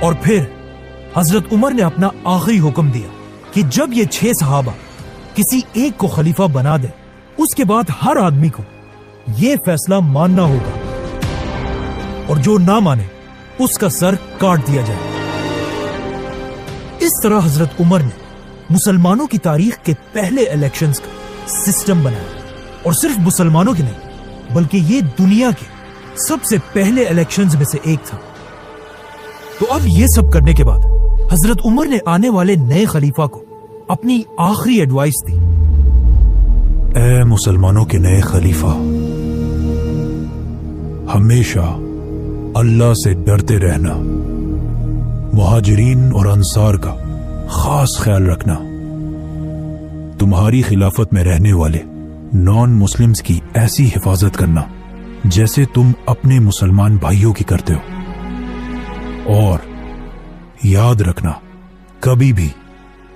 اور پھر حضرت عمر نے اپنا آخری حکم دیا کہ جب یہ 6 صحابہ کسی ایک کو خلیفہ بنا دے، اس کے بعد ہر آدمی کو یہ فیصلہ ماننا ہوگا، اور جو نہ مانے اس کا سر کاٹ دیا جائے۔ اس طرح حضرت عمر نے مسلمانوں کی تاریخ کے پہلے الیکشنز کا سسٹم بنایا، اور صرف مسلمانوں کے نہیں بلکہ یہ دنیا کے سب سے پہلے الیکشنز میں سے ایک تھا۔ تو اب یہ سب کرنے کے بعد حضرت عمر نے آنے والے نئے خلیفہ کو اپنی آخری ایڈوائس دی۔ اے مسلمانوں کے نئے خلیفہ، ہمیشہ اللہ سے ڈرتے رہنا، مہاجرین اور انصار کا خاص خیال رکھنا، تمہاری خلافت میں رہنے والے نان مسلمز کی ایسی حفاظت کرنا جیسے تم اپنے مسلمان بھائیوں کی کرتے ہو، اور یاد رکھنا کبھی بھی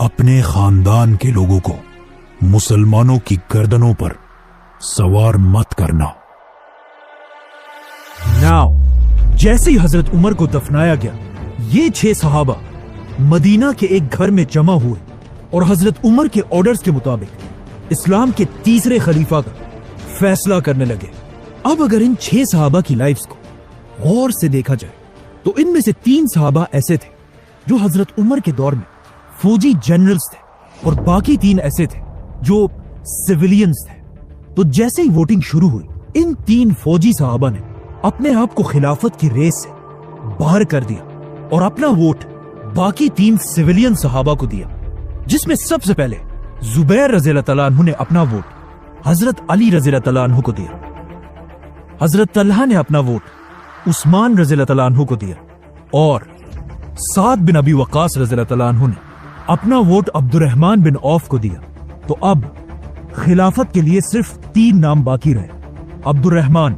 اپنے خاندان کے لوگوں کو مسلمانوں کی گردنوں پر سوار مت کرنا۔ ناؤ جیسے ہی حضرت عمر کو دفنایا گیا، یہ 6 صحابہ مدینہ کے ایک گھر میں جمع ہوئے اور حضرت عمر کے آرڈرز کے مطابق اسلام کے تیسرے خلیفہ کا فیصلہ کرنے لگے۔ اب اگر ان 6 صحابہ کی لائفز کو غور سے دیکھا جائے تو ان میں سے 3 صحابہ ایسے تھے جو حضرت عمر کے دور میں فوجی جنرلز تھے، اور باقی 3 ایسے تھے جو سیویلینز تھے۔ تو جیسے ہی ووٹنگ شروع ہوئی، ان 3 فوجی صحابہ نے اپنے آپ کو خلافت کی ریس سے باہر کر دیا اور اپنا ووٹ باقی 3 سیویلین صحابہ کو دیا، جس میں سب سے پہلے زبیر رضی اللہ تعالیٰ عنہ نے اپنا ووٹ حضرت علی رضی اللہ تعالیٰ عنہ کو دیا، حضرت طلحہ نے اپنا ووٹ عثمان رضی اللہ تعالیٰ عنہ کو دیا، اور سعد بن ابی وقاص رضی اللہ تعالیٰ عنہ نے اپنا ووٹ عبد الرحمن بن عوف کو دیا۔ تو اب خلافت کے لیے صرف 3 نام باقی رہے، عبد الرحمن،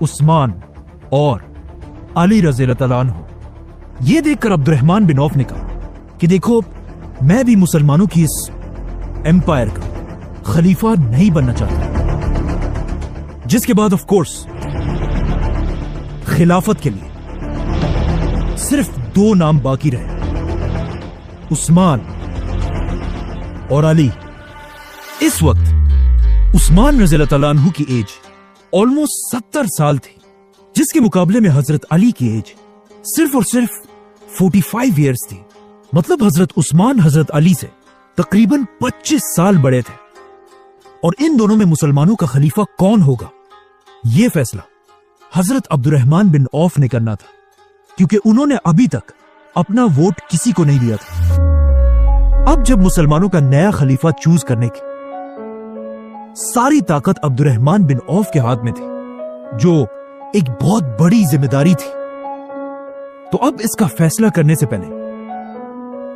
عثمان اور علی رضی اللہ تعالیٰ عنہ۔ یہ دیکھ کر عبد الرحمن بن عوف نے کہا کہ دیکھو، میں بھی مسلمانوں کی اس ایمپائر کا خلیفہ نہیں بننا چاہتا، جس کے بعد آف کورس خلافت کے لیے صرف 2 نام باقی رہے، عثمان اور علی۔ اس وقت عثمان رضی اللہ تعالیٰ عنہ کی ایج آلموسٹ 70 سال تھی، جس کے مقابلے میں حضرت علی کی ایج صرف اور صرف 45 ایئرز تھی۔ مطلب حضرت عثمان حضرت علی سے تقریباً 25 سال بڑے تھے، اور ان دونوں میں مسلمانوں کا خلیفہ کون ہوگا، یہ فیصلہ حضرت عبد الرحمن بن عوف نے کرنا تھا، کیونکہ انہوں نے ابھی تک اپنا ووٹ کسی کو نہیں دیا تھا۔ اب جب مسلمانوں کا نیا خلیفہ چوز کرنے کی ساری طاقت عبد الرحمن بن عوف کے ہاتھ میں تھی، جو ایک بہت بڑی ذمہ داری تھی، تو اب اس کا فیصلہ کرنے سے پہلے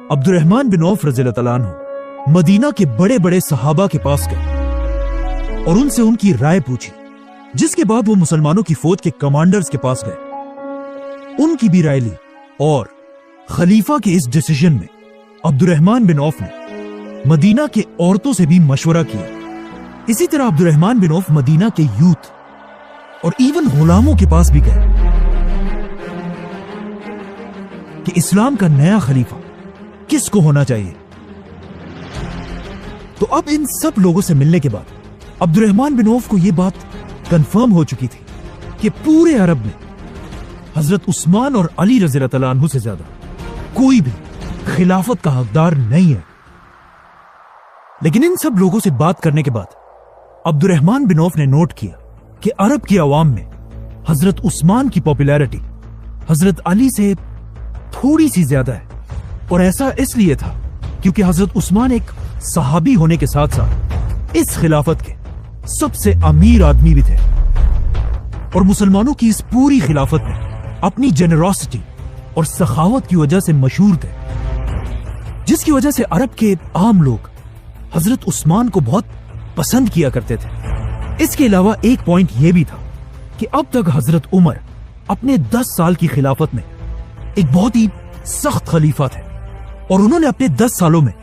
عبد الرحمن بن عوف رضی اللہ تعالیٰ عنہ مدینہ کے بڑے بڑے صحابہ کے پاس گئے اور ان سے ان کی رائے پوچھی، جس کے بعد وہ مسلمانوں کی فوج کے کمانڈرز کے پاس گئے، ان کی بھی رائے لی، اور خلیفہ کے اس ڈیسیژن میں عبد الرحمن بن عوف نے مدینہ کے عورتوں سے بھی مشورہ کیا۔ اسی طرح عبد الرحمن بن عوف مدینہ کے یوتھ اور ایون غلاموں کے پاس بھی گئے کہ اسلام کا نیا خلیفہ کس کو ہونا چاہیے۔ تو اب ان سب لوگوں سے ملنے کے بعد عبد الرحمن بن عوف کو یہ بات کنفرم ہو چکی تھی کہ پورے عرب میں حضرت عثمان اور علی رضی اللہ تعالیٰ عنہ سے زیادہ کوئی بھی خلافت کا حقدار نہیں ہے۔ لیکن ان سب لوگوں سے بات کرنے کے بعد عبد الرحمن بن عوف نے نوٹ کیا کہ عرب کی عوام میں حضرت عثمان کی پاپولیرٹی حضرت علی سے تھوڑی سی زیادہ ہے، اور ایسا اس لیے تھا کیونکہ حضرت عثمان ایک صحابی ہونے کے ساتھ ساتھ اس خلافت کے سب سے امیر آدمی بھی تھے، اور مسلمانوں کی اس پوری خلافت میں اپنی جنراسٹی اور سخاوت کی وجہ سے مشہور تھے، جس کی وجہ سے عرب کے عام لوگ حضرت عثمان کو بہت پسند کیا کرتے تھے۔ اس کے علاوہ ایک پوائنٹ یہ بھی تھا کہ اب تک حضرت عمر اپنے 10 سال کی خلافت میں ایک بہت ہی سخت خلیفہ تھے، اور انہوں نے اپنے 10 سالوں میں